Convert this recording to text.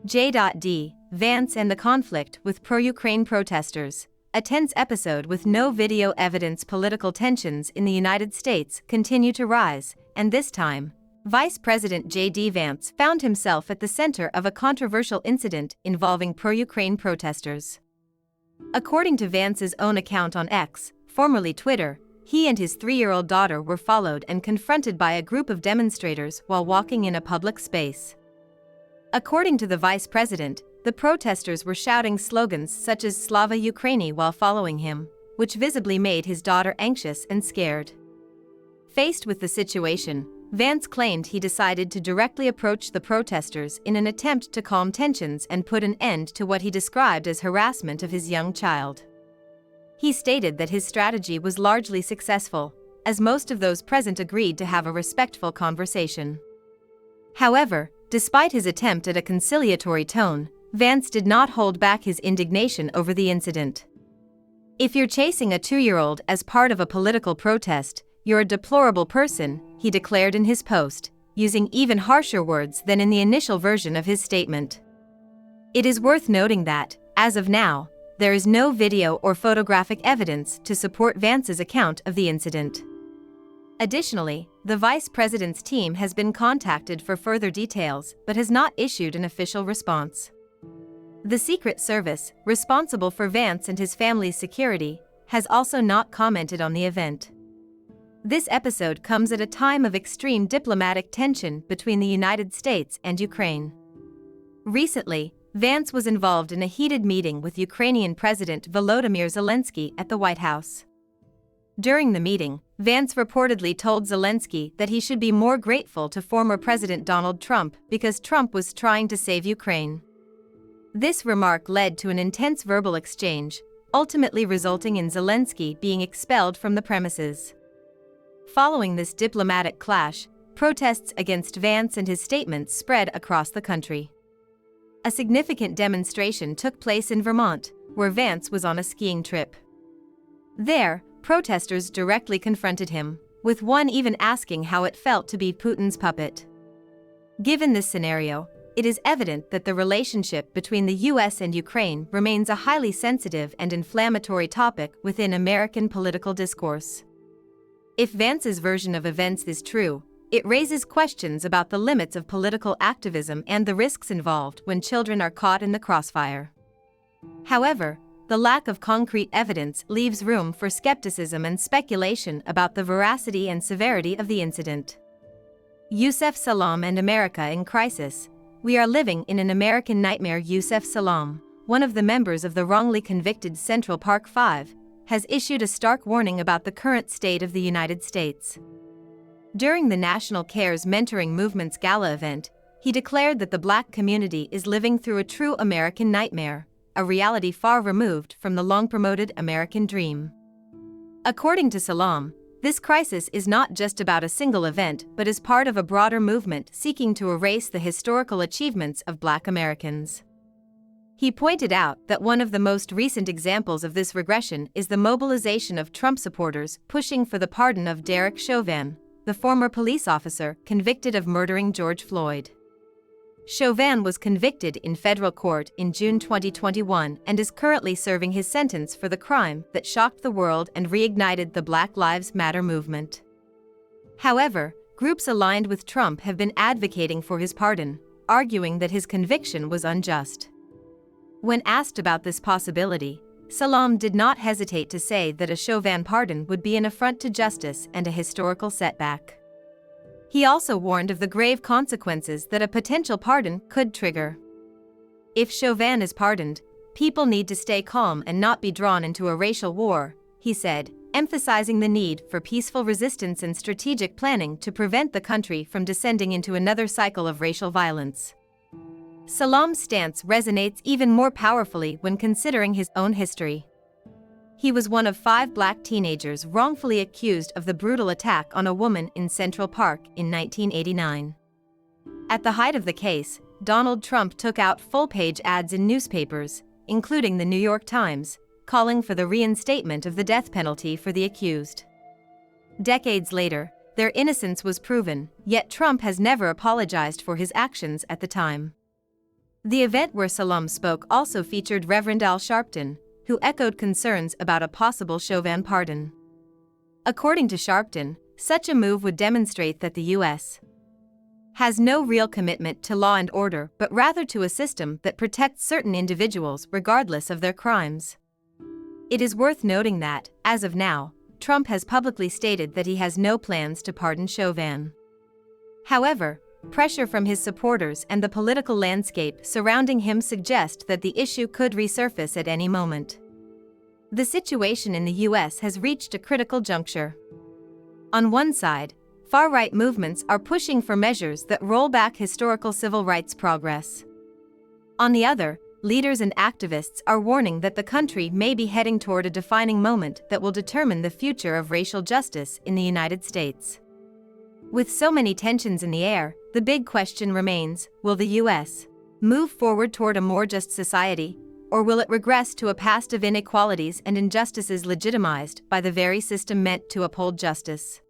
J.D. Vance and the conflict with pro-Ukraine protesters. A tense episode with no video evidence. Political tensions in the United States continue to rise, and this time, Vice President J.D. Vance found himself at the center of a controversial incident involving pro-Ukraine protesters. According to Vance's own account on X, formerly Twitter, he and his 3-year-old daughter were followed and confronted by a group of demonstrators while walking in a public space. According to the vice president, the protesters were shouting slogans such as Slava Ukraini while following him, which visibly made his daughter anxious and scared. Faced with the situation, Vance claimed he decided to directly approach the protesters in an attempt to calm tensions and put an end to what he described as harassment of his young child. He stated that his strategy was largely successful, as most of those present agreed to have a respectful conversation. However, despite his attempt at a conciliatory tone, Vance did not hold back his indignation over the incident. "If you're chasing a 2-year-old as part of a political protest, you're a deplorable person," he declared in his post, using even harsher words than in the initial version of his statement. It is worth noting that, as of now, there is no video or photographic evidence to support Vance's account of the incident. Additionally, the vice president's team has been contacted for further details but has not issued an official response. The Secret Service, responsible for Vance and his family's security, has also not commented on the event. This episode comes at a time of extreme diplomatic tension between the United States and Ukraine. Recently, Vance was involved in a heated meeting with Ukrainian President Volodymyr Zelensky at the White House. During the meeting, Vance reportedly told Zelensky that he should be more grateful to former President Donald Trump because Trump was trying to save Ukraine. This remark led to an intense verbal exchange, ultimately resulting in Zelensky being expelled from the premises. Following this diplomatic clash, protests against Vance and his statements spread across the country. A significant demonstration took place in Vermont, where Vance was on a skiing trip. There, protesters directly confronted him, with one even asking how it felt to be Putin's puppet. Given this scenario, it is evident that the relationship between the U.S. and Ukraine remains a highly sensitive and inflammatory topic within American political discourse. If Vance's version of events is true, it raises questions about the limits of political activism and the risks involved when children are caught in the crossfire. However, the lack of concrete evidence leaves room for skepticism and speculation about the veracity and severity of the incident. Yusef, Salaam and America in crisis. We are living in an American nightmare. Yusef Salaam, one of the members of the wrongly convicted Central Park Five, has issued a stark warning about the current state of the United States. During the National Cares Mentoring Movement's gala event, he declared that the Black community is living through a true American nightmare, a reality far removed from the long-promoted American dream. According to Salaam, this crisis is not just about a single event but is part of a broader movement seeking to erase the historical achievements of Black Americans. He pointed out that one of the most recent examples of this regression is the mobilization of Trump supporters pushing for the pardon of Derek Chauvin, the former police officer convicted of murdering George Floyd. Chauvin was convicted in federal court in June 2021 and is currently serving his sentence for the crime that shocked the world and reignited the Black Lives Matter movement. However, groups aligned with Trump have been advocating for his pardon, arguing that his conviction was unjust. When asked about this possibility, Salaam did not hesitate to say that a Chauvin pardon would be an affront to justice and a historical setback. He also warned of the grave consequences that a potential pardon could trigger. If Chauvin is pardoned, people need to stay calm and not be drawn into a racial war, he said, emphasizing the need for peaceful resistance and strategic planning to prevent the country from descending into another cycle of racial violence. Salaam's stance resonates even more powerfully when considering his own history. He was one of 5 Black teenagers wrongfully accused of the brutal attack on a woman in Central Park in 1989. At the height of the case, Donald Trump took out full-page ads in newspapers, including the New York Times, calling for the reinstatement of the death penalty for the accused. Decades later, their innocence was proven, yet Trump has never apologized for his actions at the time. The event where Salaam spoke also featured Reverend Al Sharpton, who echoed concerns about a possible Chauvin pardon. According to Sharpton, such a move would demonstrate that the U.S. has no real commitment to law and order but rather to a system that protects certain individuals regardless of their crimes. It is worth noting that, as of now, Trump has publicly stated that he has no plans to pardon Chauvin. However, pressure from his supporters and the political landscape surrounding him suggest that the issue could resurface at any moment. The situation in the U.S. has reached a critical juncture. On one side, far-right movements are pushing for measures that roll back historical civil rights progress. On the other, leaders and activists are warning that the country may be heading toward a defining moment that will determine the future of racial justice in the United States. With so many tensions in the air, the big question remains: will the U.S. move forward toward a more just society, or will it regress to a past of inequalities and injustices legitimized by the very system meant to uphold justice?